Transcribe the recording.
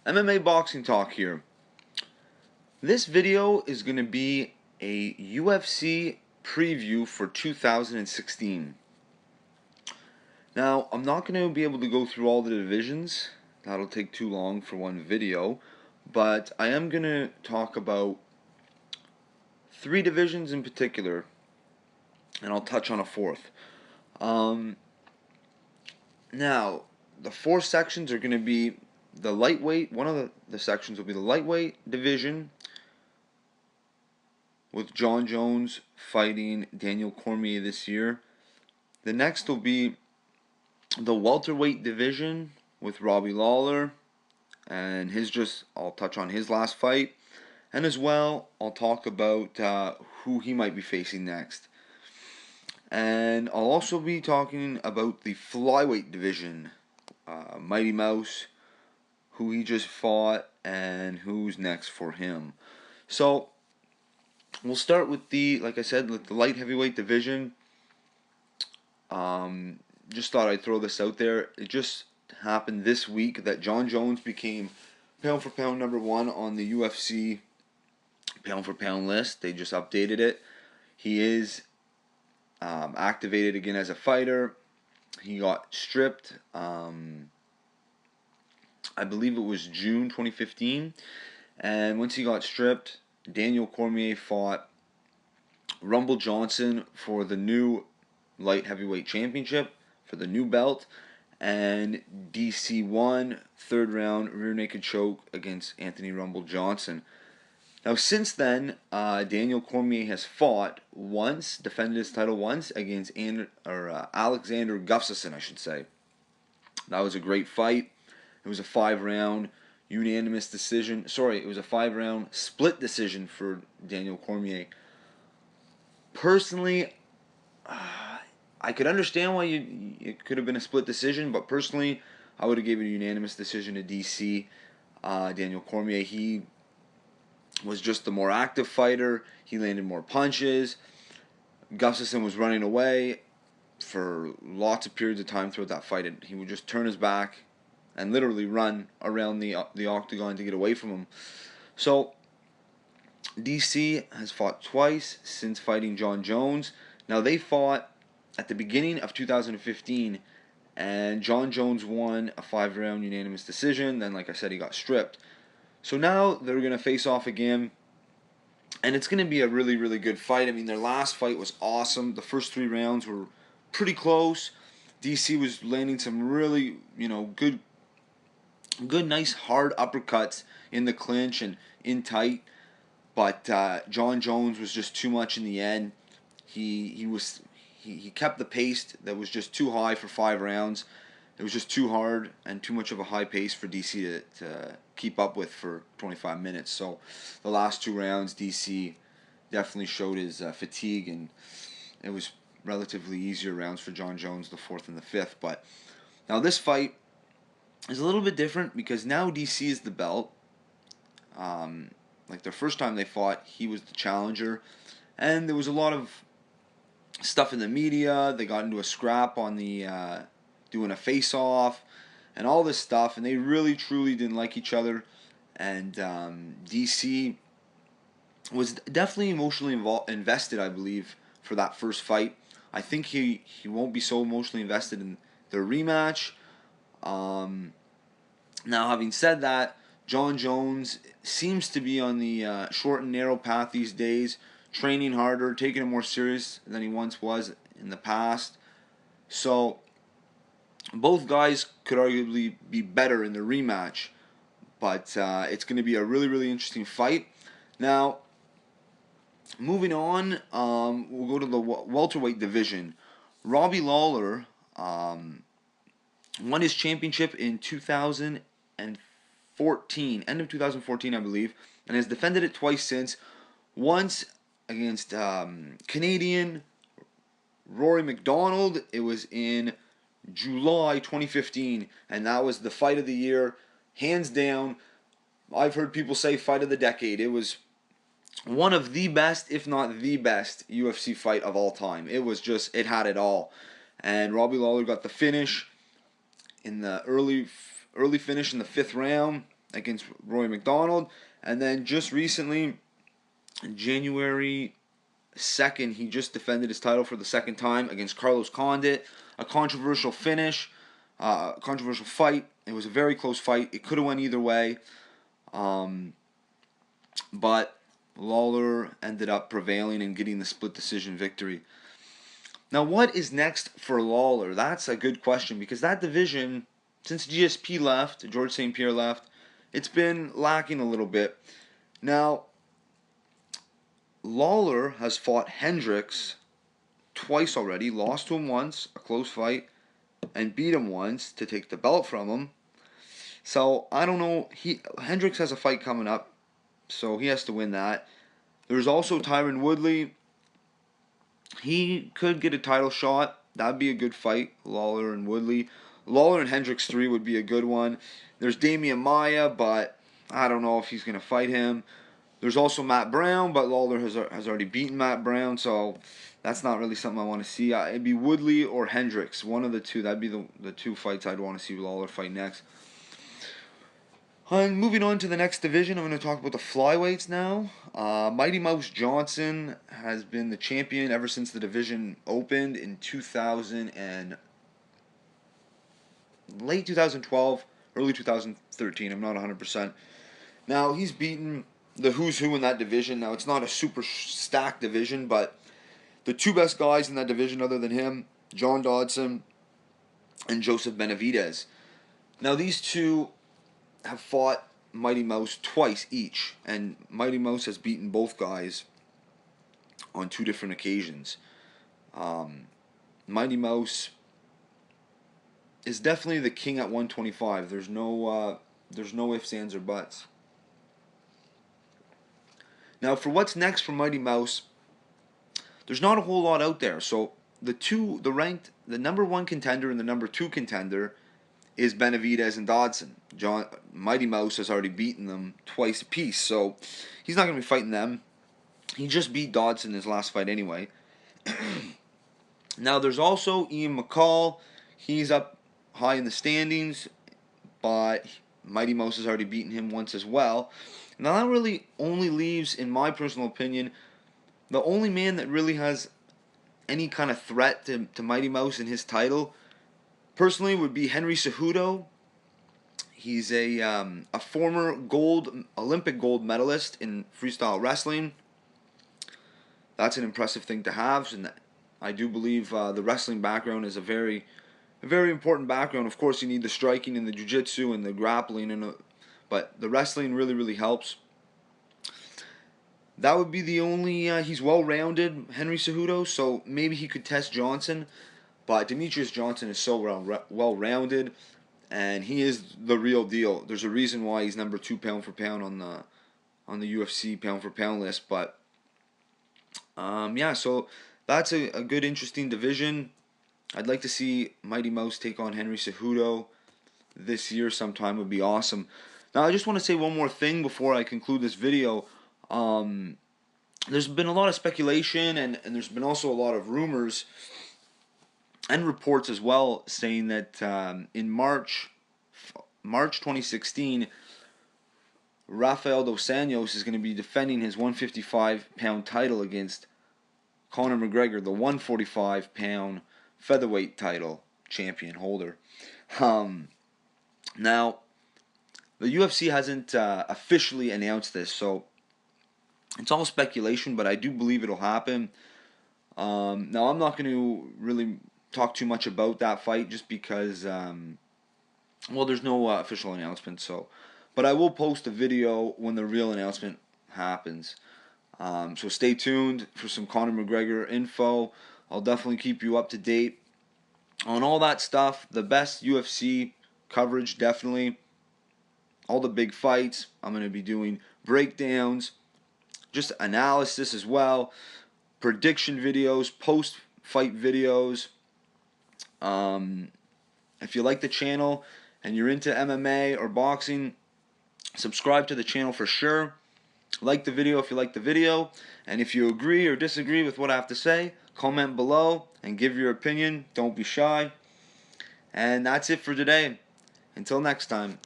MMA Boxing Talk here. This video is going to be a UFC preview for 2016. Now, I'm not going to be able to go through all the divisions. That'll take too long for one video. But I am going to talk about 3 divisions in particular, and I'll touch on a 4th. Now, the 4 sections are going to be the lightweight. One of the sections will be the lightweight division, with Jon Jones fighting Daniel Cormier this year. The next will be the welterweight division with Robbie Lawler, and I'll touch on his last fight, and as well I'll talk about who he might be facing next. And I'll also be talking about the flyweight division, Mighty Mouse, who he just fought, and who's next for him. So we'll start with like I said, with the light heavyweight division. Just thought I'd throw this out there. It just happened this week that Jon Jones became pound for pound number 1 on the UFC pound for pound list. They just updated it. He is activated again as a fighter. He got stripped, I believe it was June 2015. And once he got stripped, Daniel Cormier fought Rumble Johnson for the new light heavyweight championship, for the new belt, and DC won 3rd round rear naked choke against Anthony Rumble Johnson. Now, since then, Daniel Cormier has fought once, defended his title once against Alexander Gustafsson, I should say. That was a great fight. It was a 5-round unanimous decision. Sorry, it was a 5-round split decision for Daniel Cormier. Personally, I could understand why it could have been a split decision, but personally, I would have given a unanimous decision to DC. Daniel Cormier, he was just the more active fighter. He landed more punches. Gustafsson was running away for lots of periods of time throughout that fight. He would just turn his back and literally run around the octagon to get away from him. So DC has fought twice since fighting Jon Jones. Now, they fought at the beginning of 2015, and Jon Jones won a 5-round unanimous decision. Then, like I said, he got stripped. So now they're going to face off again, and it's going to be a really, really good fight. I mean, their last fight was awesome. The first 3 rounds were pretty close. DC was landing some really, good, nice, hard uppercuts in the clinch and in tight. But Jon Jones was just too much in the end. He kept the pace that was just too high for 5 rounds. It was just too hard and too much of a high pace for DC to keep up with for 25 minutes. So the last 2 rounds, DC definitely showed his fatigue, and it was relatively easier rounds for Jon Jones, the 4th and the 5th. But now this fight is a little bit different because now DC is the belt. Like their first time they fought, he was the challenger, and there was a lot of stuff in the media. They got into a scrap on the doing a face-off and all this stuff, and they really truly didn't like each other. And DC was definitely emotionally invested, I believe, for that first fight. I think he won't be so emotionally invested in their rematch. Now, having said that, Jon Jones seems to be on the short and narrow path these days, training harder, taking it more serious than he once was in the past. So both guys could arguably be better in the rematch, but it's going to be a really, really interesting fight. Now, moving on, we'll go to the welterweight division. Robbie Lawler won his championship in 2014, end of 2014, I believe, and has defended it twice since. Once against Canadian Rory McDonald. It was in July 2015, and that was the fight of the year, hands down. I've heard people say fight of the decade. It was one of the best, if not the best, UFC fight of all time. It had it all. And Robbie Lawler got the finish in the early finish in the 5th round. against Roy McDonald. And then just recently, January 2nd, he just defended his title for the second time against Carlos Condit. A controversial finish, controversial fight. It was a very close fight. It could have went either way. But Lawler ended up prevailing and getting the split decision victory. Now, what is next for Lawler? That's a good question, because that division, since GSP left, George St. Pierre left, it's been lacking a little bit. Now, Lawler has fought Hendricks twice already, lost to him once, a close fight, and beat him once to take the belt from him. So, I don't know. Hendricks has a fight coming up, so he has to win that. There's also Tyron Woodley. He could get a title shot. That'd be a good fight, Lawler and Woodley. Lawler and Hendricks 3 would be a good one. There's Damian Maia, but I don't know if he's going to fight him. There's also Matt Brown, but Lawler has already beaten Matt Brown, so that's not really something I want to see. It'd be Woodley or Hendricks, one of the two. That'd be the two fights I'd want to see Lawler fight next. And moving on to the next division, I'm going to talk about the flyweights now. Mighty Mouse Johnson has been the champion ever since the division opened in late 2012, early 2013. I'm not 100%. Now, he's beaten the who's who in that division. Now, it's not a super stacked division, but the two best guys in that division other than him, John Dodson and Joseph Benavidez. Now, these two have fought Mighty Mouse twice each, and Mighty Mouse has beaten both guys on 2 different occasions. Mighty Mouse is definitely the king at 125. There's no ifs, ands, or buts. Now, for what's next for Mighty Mouse, there's not a whole lot out there. So the number 1 contender and the number 2 contender is Benavidez and Dodson. Mighty Mouse has already beaten them twice apiece, so he's not going to be fighting them. He just beat Dodson in his last fight anyway. Now, there's also Ian McCall. He's up high in the standings, but Mighty Mouse has already beaten him once as well. Now, that really only leaves, in my personal opinion, the only man that really has any kind of threat to Mighty Mouse in his title, personally, would be Henry Cejudo. He's a former Olympic gold medalist in freestyle wrestling. That's an impressive thing to have, and I do believe the wrestling background is a very important background. Of course, you need the striking and the jiu-jitsu and the grappling, but the wrestling really helps. That would be the only. He's well-rounded, Henry Cejudo, so maybe he could test Johnson. But Demetrius Johnson is so well-rounded, and he is the real deal. There's a reason why he's number 2 pound for pound on the UFC pound for pound list. But so that's a good, interesting division. I'd like to see Mighty Mouse take on Henry Cejudo this year sometime. Would be awesome. Now, I just want to say one more thing before I conclude this video. There's been a lot of speculation, and there's been also a lot of rumors and reports as well, saying that in March 2016, Rafael dos Anjos is going to be defending his 155-pound title against Conor McGregor, the 145-pound featherweight title champion holder. Now, the UFC hasn't officially announced this, so it's all speculation, but I do believe it'll happen. Now, I'm not going to really talk too much about that fight just because, there's no official announcement. But I will post a video when the real announcement happens. So stay tuned for some Conor McGregor info. I'll definitely keep you up to date on all that stuff. The best UFC coverage, definitely. All the big fights. I'm going to be doing breakdowns, just analysis as well, prediction videos, post-fight videos. If you like the channel and you're into MMA or boxing, subscribe to the channel for sure. Like the video if you like the video. And if you agree or disagree with what I have to say, comment below and give your opinion. Don't be shy. And that's it for today. Until next time.